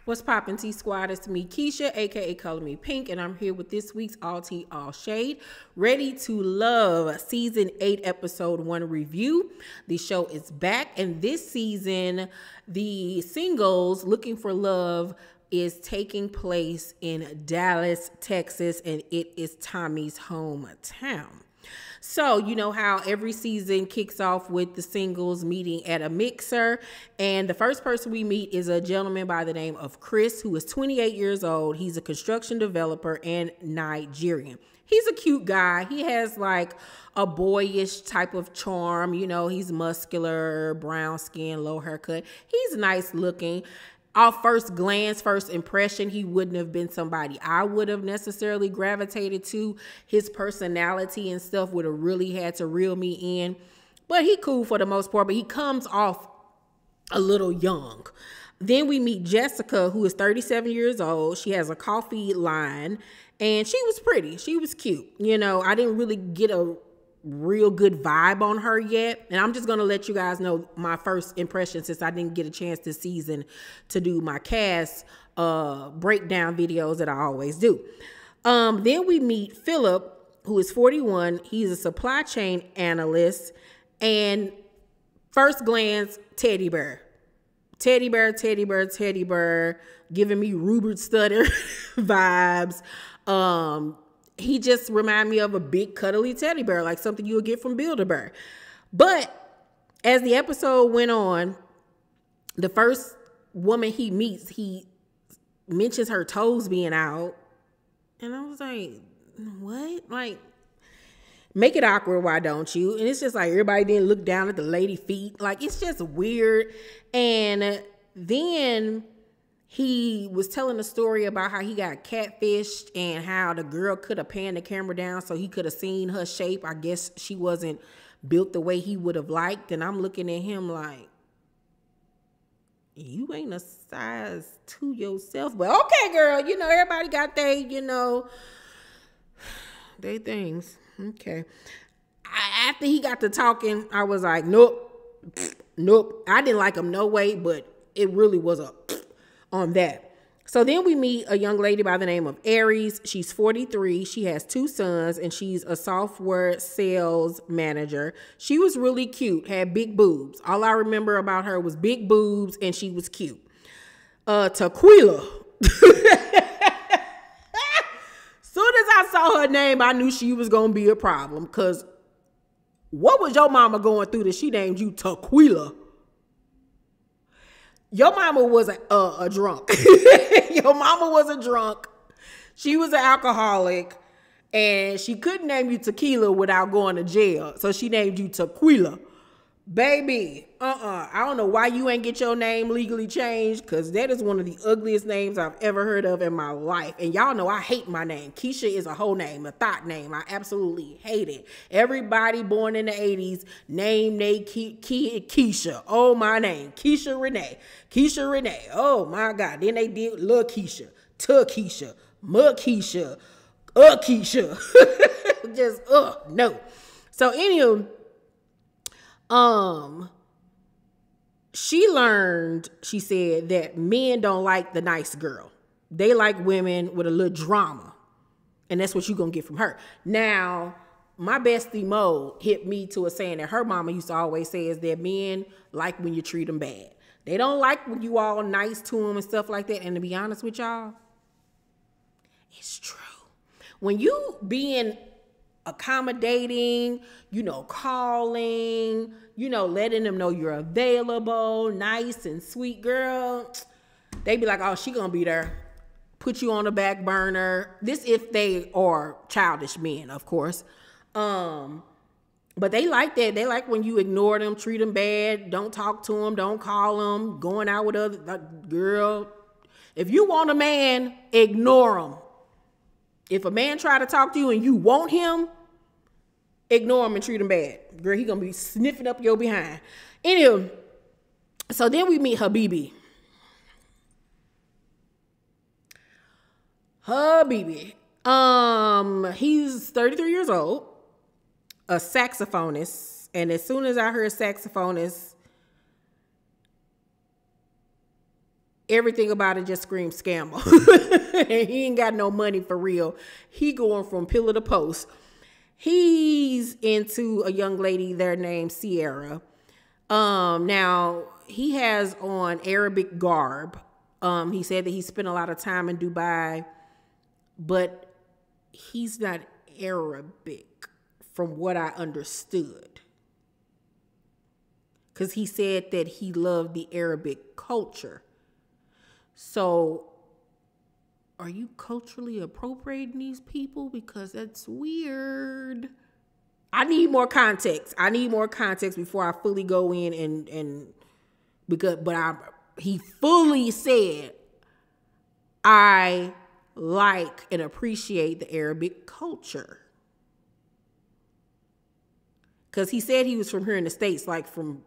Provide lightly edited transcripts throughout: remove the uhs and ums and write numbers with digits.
What's poppin', T Squad? It's me, Keisha, aka Color Me Pynk, and I'm here with this week's All Tea, All Shade, ready to love season 8, episode 1 review. The show is back, and this season, the singles Looking for Love is taking place in Dallas, Texas, and it is Tommy's hometown. So, you know how every season kicks off with the singles meeting at a mixer. And the first person we meet is a gentleman by the name of Chris, who is 28 years old. He's a construction developer and Nigerian. He's a cute guy. He has like a boyish type of charm. You know, he's muscular, brown skin, low haircut. He's nice looking. Off first glance, first impression, he wouldn't have been somebody I would have necessarily gravitated to. His personality and stuff would have really had to reel me in. But he cool for the most part, but he comes off a little young. Then we meet Jessica, who is 37 years old. She has a coffee line, and she was pretty. She was cute. You know, I didn't really get a real good vibe on her yet, and I'm just gonna let you guys know my first impression, since I didn't get a chance this season to do my cast breakdown videos that I always do. Then we meet Philip, who is 41. He's a supply chain analyst, and first glance, teddy bear, giving me Rupert Stutter vibes. He just reminded me of a big cuddly teddy bear, like something you would get from Build-A-Bear. But as the episode went on, the first woman he meets, he mentions her toes being out. And I was like, what? Like, make it awkward, why don't you? And it's just like everybody didn't look down at the lady feet. Like, it's just weird. And then he was telling a story about how he got catfished and how the girl could have panned the camera down so he could have seen her shape. I guess she wasn't built the way he would have liked. And I'm looking at him like, you ain't a size 2 yourself. But okay, girl, you know, everybody got they, you know, they things. Okay. After he got to talking, I was like, nope. I didn't like him no way, but it really was a on that. So then we meet a young lady by the name of Aries. She's 43. She has 2 sons, and she's a software sales manager. She was really cute, had big boobs. All I remember about her was big boobs, and she was cute. Tequila. Soon as I saw her name, I knew she was going to be a problem, because what was your mama going through that she named you Tequila? Your mama was a drunk. Your mama was a drunk. She was an alcoholic, and she couldn't name you Tequila without going to jail. So she named you Tequila. Baby, I don't know why you ain't get your name legally changed, because that is one of the ugliest names I've ever heard of in my life. And y'all know I hate my name. Keisha is a whole name, a thought name. I absolutely hate it. Everybody born in the 80s named they Keisha. Oh, my name. Keisha Renee. Keisha Renee. Oh, my God. Then they did Lil Keisha, Keisha, Keisha, Keisha. Just, no. So, anywho, she learned, she said, that men don't like the nice girl. They like women with a little drama. And that's what you're going to get from her. Now, my bestie Mo hit me to a saying that her mama used to always say is that men like when you treat them bad. They don't like when you all nice to them and stuff like that. And to be honest with y'all, it's true. When you being accommodating, you know, calling, you know, letting them know you're available, nice and sweet, girl, they be like, oh, she gonna be there. Put you on the back burner. This if they are childish men, of course. But they like that. They like when you ignore them, treat them bad, don't talk to them, don't call them, going out with other, like, girl, if you want a man, ignore him. If a man try to talk to you and you want him, ignore him and treat him bad. Girl, he gonna be sniffing up your behind. Anyway, so then we meet Habibi. He's 33 years old, a saxophonist. And as soon as I heard saxophonist, everything about it just screams scammer. And he ain't got no money for real. He going from pillar to post. He's into a young lady there named Sierra. Now he has on Arabic garb. He said that he spent a lot of time in Dubai, but he's not Arabic from what I understood. Because he said that he loved the Arabic culture. So are you culturally appropriating these people? Because that's weird. I need more context. Before I fully go in he fully said, I like and appreciate the Arabic culture. Because he said he was from here in the States, like from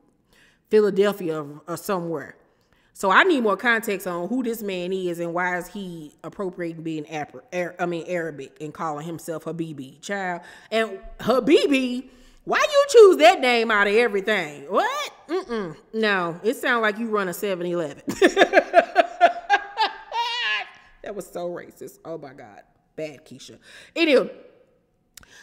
Philadelphia or somewhere. So I need more context on who this man is and why is he appropriating being Arabic and calling himself Habibi. Child. And Habibi, why you choose that name out of everything? What? No, it sounds like you run a 7-Eleven. That was so racist. Oh my God. Bad, Keisha. Anyway,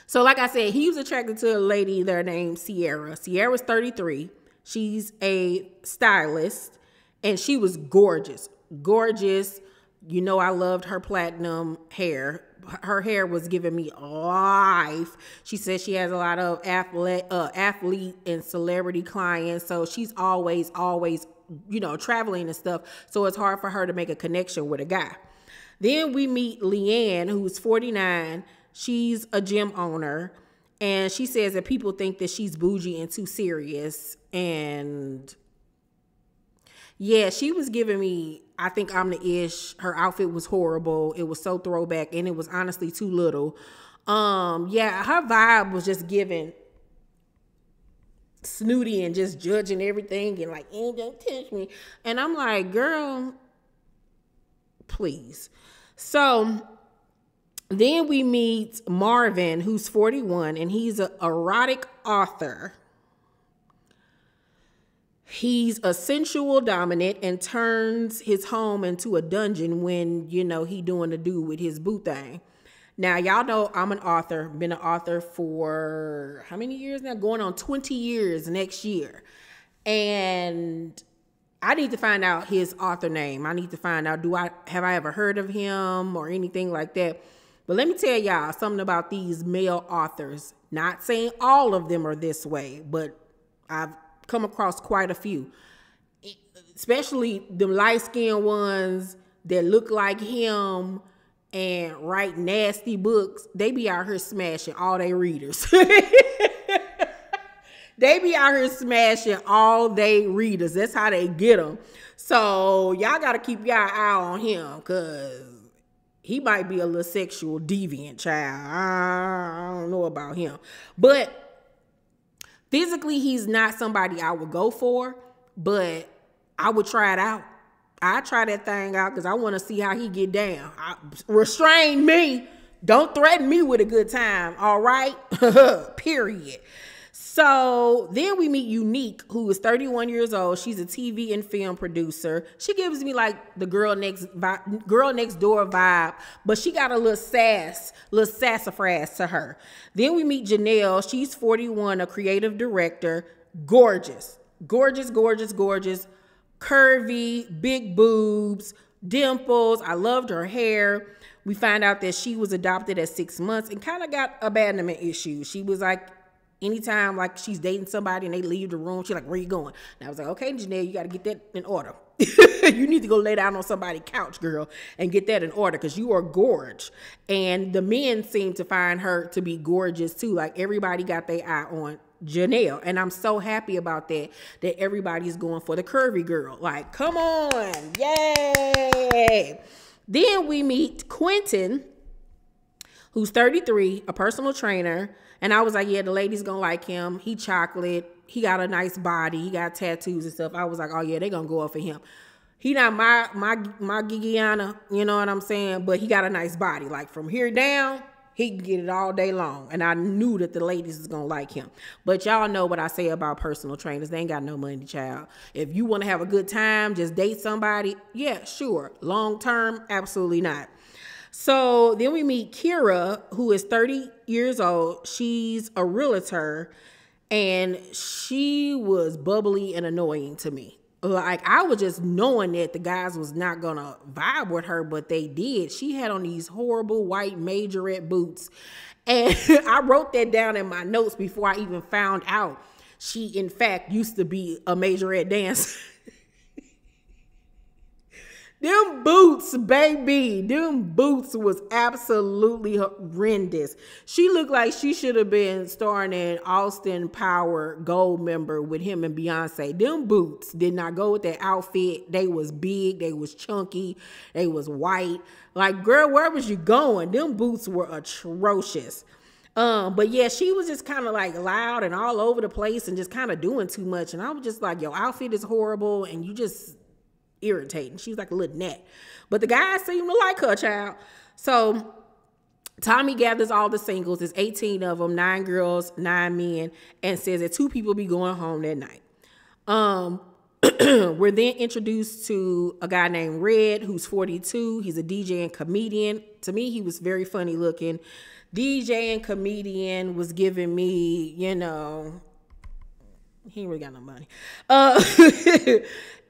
so like I said, he was attracted to a lady there named Sierra. Sierra's 33. She's a stylist. And she was gorgeous. Gorgeous. You know, I loved her platinum hair. Her hair was giving me life. She said she has a lot of athlete and celebrity clients. So she's always, you know, traveling and stuff. So it's hard for her to make a connection with a guy. Then we meet Leanne, who's 49. She's a gym owner. And she says that people think that she's bougie and too serious. And yeah, she was giving me, I think I'm the ish. Her outfit was horrible. It was so throwback, and it was honestly too little. Yeah, her vibe was just giving snooty and just judging everything and like, don't touch me. And I'm like, girl, please. So then we meet Marvin, who's 41, and he's an erotic author. He's a sensual dominant and turns his home into a dungeon when, you know, he doing the do with his boo thing. Now, y'all know I'm an author. Been an author for how many years now? Going on 20 years next year. And I need to find out his author name. I need to find out, have I ever heard of him or anything like that? But let me tell y'all something about these male authors. Not saying all of them are this way, but I've come across quite a few, especially the light-skinned ones that look like him and write nasty books. They be out here smashing all their readers. They be out here smashing all they readers. That's how they get them. So y'all got to keep y'all eye on him, because he might be a little sexual deviant, child. I don't know about him. But physically, he's not somebody I would go for, but I would try it out. I try that thing out because I want to see how he get down. Restrain me. Don't threaten me with a good time, all right? Period. So then we meet Unique, who is 31 years old. She's a TV and film producer. She gives me like the girl next door vibe, but she got a little sassafras to her. Then we meet Janelle. She's 41, a creative director. Gorgeous, gorgeous, gorgeous, gorgeous. Curvy, big boobs, dimples. I loved her hair. We find out that she was adopted at 6 months and kind of got abandonment issues. She was like, anytime like she's dating somebody and they leave the room, she's like, where you going? And I was like, okay, Janelle, you got to get that in order. You need to go lay down on somebody's couch, girl, and get that in order, because you are gorgeous. And the men seem to find her to be gorgeous too. Like everybody got their eye on Janelle. And I'm so happy about that everybody's going for the curvy girl. Like, come on. Yay. Then we meet Quentin, who's 33, a personal trainer. And I was like, yeah, the ladies gonna like him. He chocolate. He got a nice body. He got tattoos and stuff. I was like, oh yeah, they gonna go up for him. He not my Gigiana, you know what I'm saying? But he got a nice body. Like from here down, he can get it all day long. And I knew that the ladies is going to like him. But y'all know what I say about personal trainers. They ain't got no money, child. If you want to have a good time, just date somebody. Yeah, sure. Long term, absolutely not. So then we meet Kira, who is 30 years old. She's a realtor, and she was bubbly and annoying to me. Like, I was just knowing that the guys was not going to vibe with her, but they did. She had on these horrible white majorette boots. And I wrote that down in my notes before I even found out she, in fact, used to be a majorette dancer. Them boots, baby, them boots was absolutely horrendous. She looked like she should have been starring in Austin Power Gold Member with him and Beyonce. Them boots did not go with that outfit. They was big, they was chunky, they was white. Like, girl, where was you going? Them boots were atrocious. But yeah, she was just kind of like loud and all over the place and just kind of doing too much. And I was just like, your outfit is horrible and you just irritating. She was like a little gnat. But the guys seem to like her, child. So Tommy gathers all the singles. There's 18 of them, 9 girls, 9 men, and says that 2 people be going home that night. We're then introduced to a guy named Red, who's 42. He's a DJ and comedian. To me, he was very funny looking. DJ and comedian was giving me, you know, he ain't really got no money.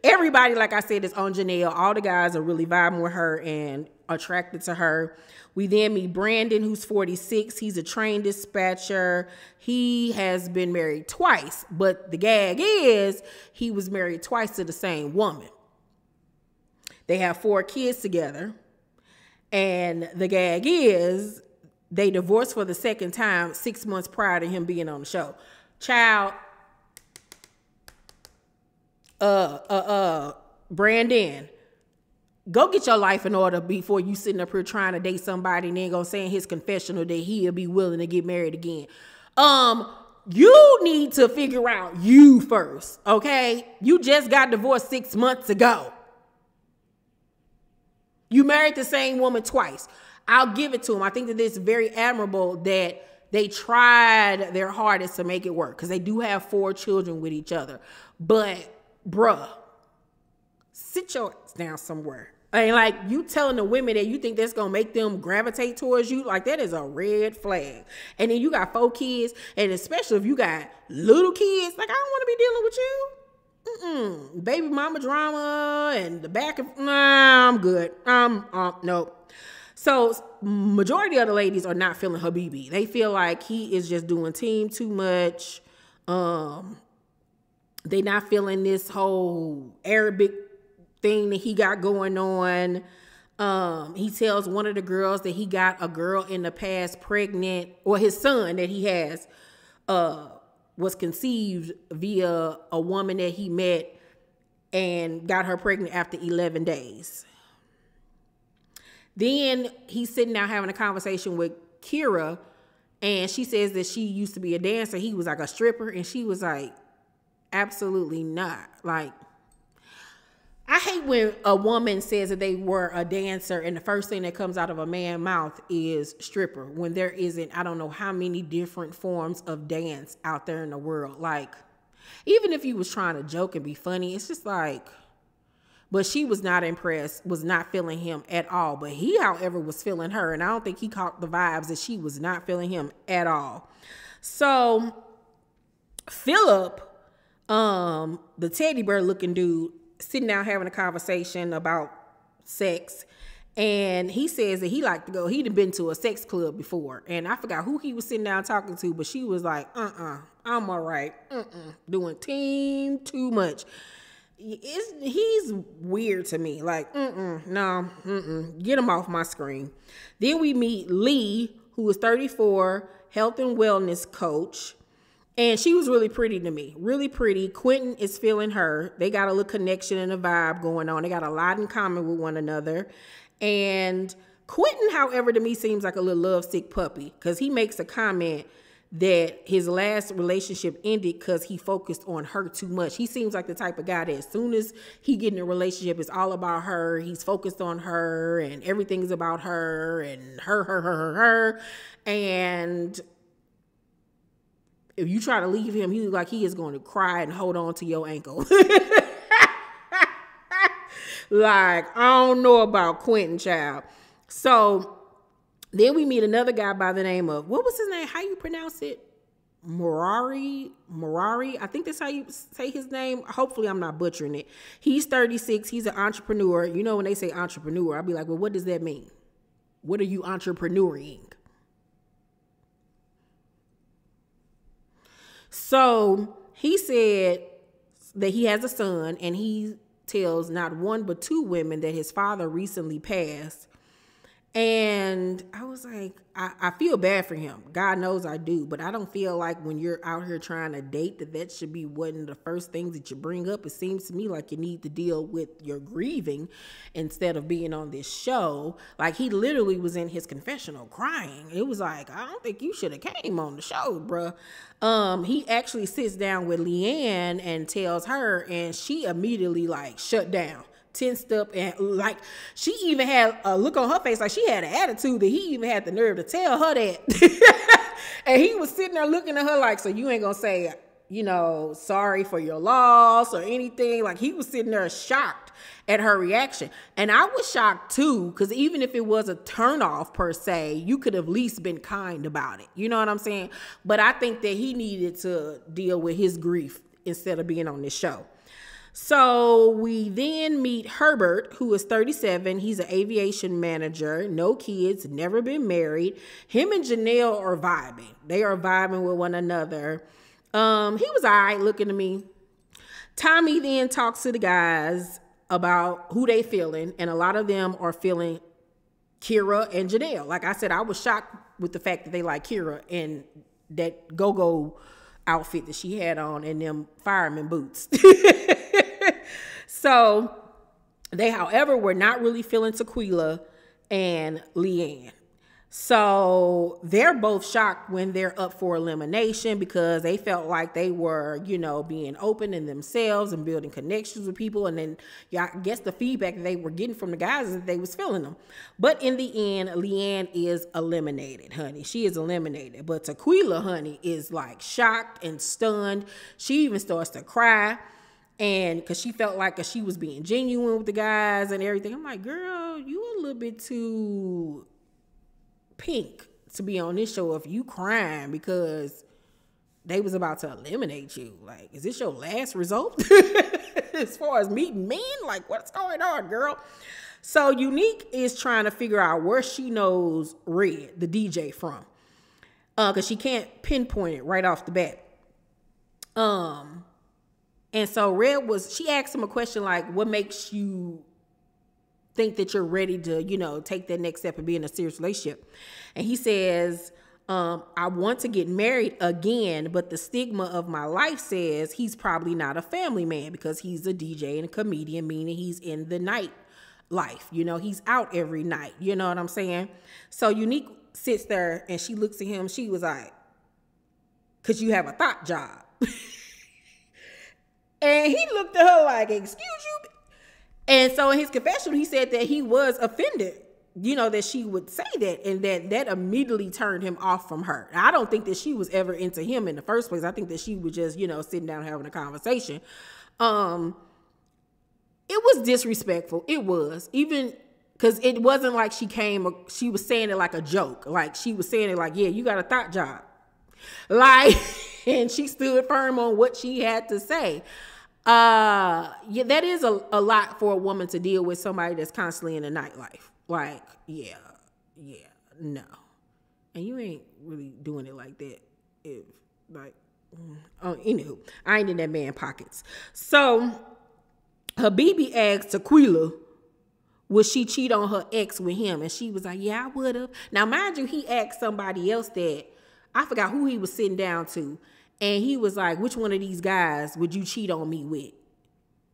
Everybody, like I said, is on Janelle. All the guys are really vibing with her and attracted to her. We then meet Brandon, who's 46. He's a train dispatcher. He has been married twice, but the gag is he was married twice to the same woman. They have 4 kids together, and the gag is they divorced for the second time 6 months prior to him being on the show. Child, Brandon, go get your life in order before you sitting up here trying to date somebody and then gonna say in his confessional that he'll be willing to get married again. You need to figure out you first, okay? You just got divorced 6 months ago. You married the same woman twice. I'll give it to him. I think that it's very admirable that they tried their hardest to make it work because they do have 4 children with each other. But bruh, sit your ass down somewhere. And like, you telling the women that you think that's gonna make them gravitate towards you, like, that is a red flag. And then you got 4 kids, and especially if you got little kids, like, I don't want to be dealing with you. Baby mama drama and the back of, nah, I'm good. Nope. So majority of the ladies are not feeling Habibi. They feel like he is just doing team too much. They not feeling this whole Arabic thing that he got going on. He tells one of the girls that he got a girl in the past pregnant, or his son that he has was conceived via a woman that he met and got her pregnant after 11 days. Then he's sitting down having a conversation with Kira, and she says that she used to be a dancer. He was like a stripper, and she was like, absolutely not. Like, I hate when a woman says that they were a dancer and the first thing that comes out of a man's mouth is stripper, when there isn't, I don't know how many different forms of dance out there in the world. Like, even if you was trying to joke and be funny, it's just like, but she was not impressed, was not feeling him at all. But he, however, was feeling her, and I don't think he caught the vibes that she was not feeling him at all. So Philip, the teddy bear looking dude, sitting down having a conversation about sex, and he says that he liked to go, he'd have been to a sex club before, and I forgot who he was sitting down talking to, but she was like, I'm all right, doing team too much. He's weird to me, like, no, get him off my screen. Then we meet Lee, who is 34, health and wellness coach. And she was really pretty to me, really pretty. Quentin is feeling her. They got a little connection and a vibe going on. They got a lot in common with one another. And Quentin, however, to me seems like a little lovesick puppy, because he makes a comment that his last relationship ended because he focused on her too much. He seems like the type of guy that as soon as he get in a relationship, it's all about her. He's focused on her and everything's about her and her. And if you try to leave him, he look like he is going to cry and hold on to your ankle. Like, I don't know about Quentin, child. So then we meet another guy by the name of, what was his name? How you pronounce it? Morari. I think that's how you say his name. Hopefully I'm not butchering it. He's 36. He's an entrepreneur. You know, when they say entrepreneur, I'll be like, well, what does that mean? What are you entrepreneuring? So he said that he has a son, and he tells not one but two women that his father recently passed. And I was like, I feel bad for him. God knows I do. But I don't feel like when you're out here trying to date that should be one of the first things that you bring up. It seems to me like you need to deal with your grieving instead of being on this show. Like, he literally was in his confessional crying. It was like, I don't think you should have came on the show, bruh. He actually sits down with Leanne and tells her, and she immediately like shut down. Tensed up, and like she even had a look on her face like she had an attitude that he even had the nerve to tell her that. And he was sitting there looking at her like, so you ain't gonna say, you know, sorry for your loss or anything? Like, he was sitting there shocked at her reaction. And I was shocked too, because even if it was a turnoff per se, you could have at least been kind about it. You know what I'm saying? But I think that he needed to deal with his grief instead of being on this show. So we then meet Herbert, who is 37. He's an aviation manager, no kids, never been married. Him and Janelle are vibing. They are vibing with one another. He was all right looking to me. Tommy then talks to the guys about who they feeling, and a lot of them are feeling Kira and Janelle. Like I said, I was shocked with the fact that they like Kira and that go-go outfit that she had on and them fireman boots. So they, however, were not really feeling Tequila and Leanne. So they're both shocked when they're up for elimination because they felt like they were, you know, being open in themselves and building connections with people. And then, yeah, I guess the feedback that they were getting from the guys is that they was feeling them. But in the end, Leanne is eliminated, honey. She is eliminated. But Tequila, honey, is like shocked and stunned. She even starts to cry. And because she felt like she was being genuine with the guys and everything. I'm like, girl, you a little bit too pink to be on this show if you crying because they was about to eliminate you. Like, is this your last result? As far as meeting men? Like, what's going on, girl? So Unique is trying to figure out where she knows Red, the DJ, from. Because she can't pinpoint it right off the bat. And so she asked him a question like, what makes you think that you're ready to, you know, take that next step and be in a serious relationship? And he says, I want to get married again, but the stigma of my life says he's probably not a family man because he's a DJ and a comedian, meaning he's in the night life. You know, he's out every night. You know what I'm saying? So Unique sits there and she looks at him. She was like, because you have a thought job. And he looked at her like, excuse you? And so in his confession, he said that he was offended, you know, that she would say that, and that immediately turned him off from her. I don't think that she was ever into him in the first place. I think that she was just, you know, sitting down having a conversation. It was disrespectful. It was. Even because it wasn't like she was saying it like a joke. Like, she was saying it like, yeah, you got a thought job. Like, and she stood firm on what she had to say. Yeah, that is a lot for a woman to deal with, somebody that's constantly in the nightlife. Like, yeah, no. And you ain't really doing it like that. Anywho, I ain't in that man pockets. So, Habibi asked Tequila, would she cheat on her ex with him? And she was like, yeah, I would have. Now, mind you, he asked somebody else that, I forgot who he was sitting down to. And he was like, which one of these guys would you cheat on me with?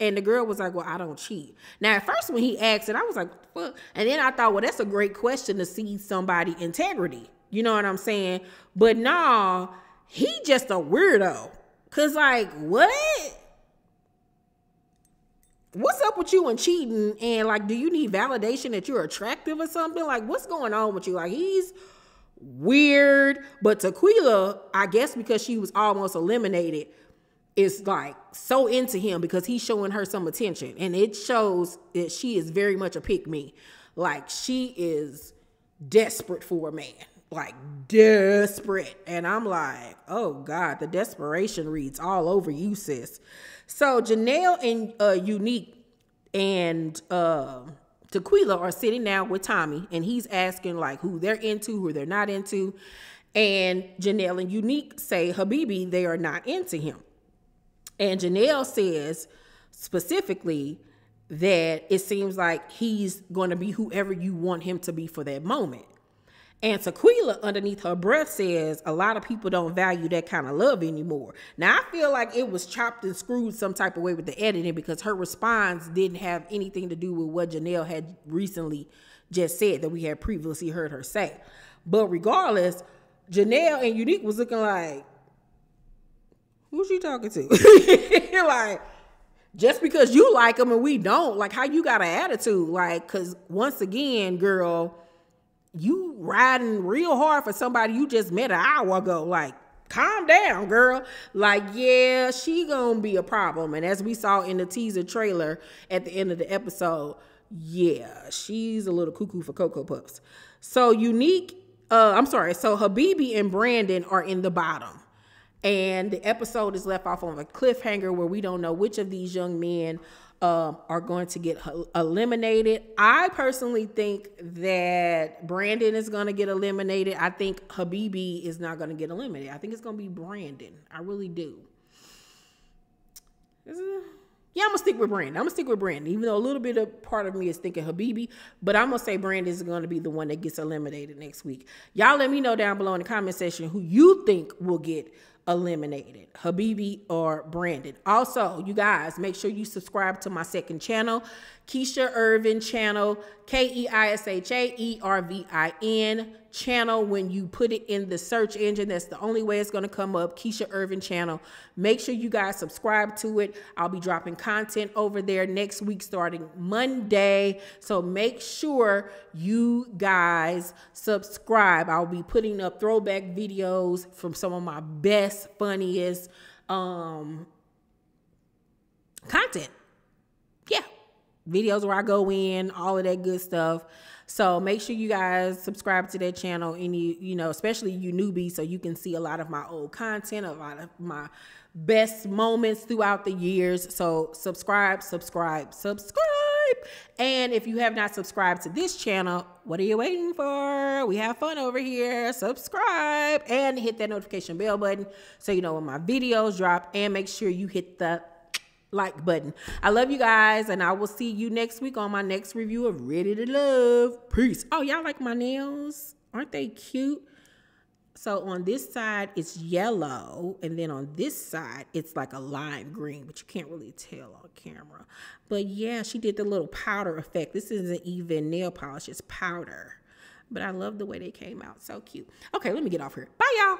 And the girl was like, well, I don't cheat. Now, at first when he asked it, I was like, what? And then I thought, well, that's a great question to see somebody's integrity. You know what I'm saying? But no, he just a weirdo. Cause like, what? What's up with you and cheating? And like, do you need validation that you're attractive or something? Like, what's going on with you? Like, he's weird. But Tequila, I guess because she was almost eliminated, is like so into him because he's showing her some attention. And it shows that she is very much a pick-me. Like, she is desperate for a man. Like, desperate. And I'm like, oh God, the desperation reads all over you, sis. So Janelle and Unique and Tequila are sitting down with Tommy, and he's asking like who they're into, who they're not into. And Janelle and Unique say Habibi, they are not into him. And Janelle says specifically that it seems like he's going to be whoever you want him to be for that moment. And Tequila, underneath her breath, says a lot of people don't value that kind of love anymore. Now, I feel like it was chopped and screwed some type of way with the editing because her response didn't have anything to do with what Janelle had recently just said that we had previously heard her say. But regardless, Janelle and Unique was looking like, who's she talking to? Like, just because you like them and we don't, like, how you got an attitude? Like, because once again, girl, you riding real hard for somebody you just met an hour ago. Like, calm down, girl. Like, yeah, she gonna be a problem. And as we saw in the teaser trailer at the end of the episode, yeah, she's a little cuckoo for Cocoa Puffs. So so Habibi and Brandon are in the bottom. And the episode is left off on a cliffhanger where we don't know which of these young men are going to get eliminated. I personally think that Brandon is going to get eliminated. I think Habibi is not going to get eliminated. I think it's going to be Brandon. I really do. Yeah, I'm going to stick with Brandon. Even though a little bit of part of me is thinking Habibi, but I'm going to say Brandon is going to be the one that gets eliminated next week. Y'all let me know down below in the comment section who you think will get eliminated, Habibi or Brandon. Also, you guys, make sure you subscribe to my second channel, Keisha Irvin channel, KeishaErvin channel. When you put it in the search engine, that's the only way it's going to come up, Keisha Irvin channel. Make sure you guys subscribe to it. I'll be dropping content over there next week starting Monday. So make sure you guys subscribe. I'll be putting up throwback videos from some of my best, funniest content. Yeah. Videos where I go in, all of that good stuff. So make sure you guys subscribe to that channel, especially you newbies, so you can see a lot of my old content, a lot of my best moments throughout the years. So subscribe. And if you have not subscribed to this channel, what are you waiting for? We have fun over here. Subscribe and hit that notification bell button so you know when my videos drop, and make sure you hit the like button. I love you guys, and I will see you next week on my next review of Ready to Love. Peace. Oh, y'all like my nails? Aren't they cute? So on this side, it's yellow, and then on this side, it's like a lime green, but you can't really tell on camera. But yeah, she did the little powder effect. This isn't even nail polish, it's powder. But I love the way they came out. So cute. Okay, let me get off here. Bye, y'all.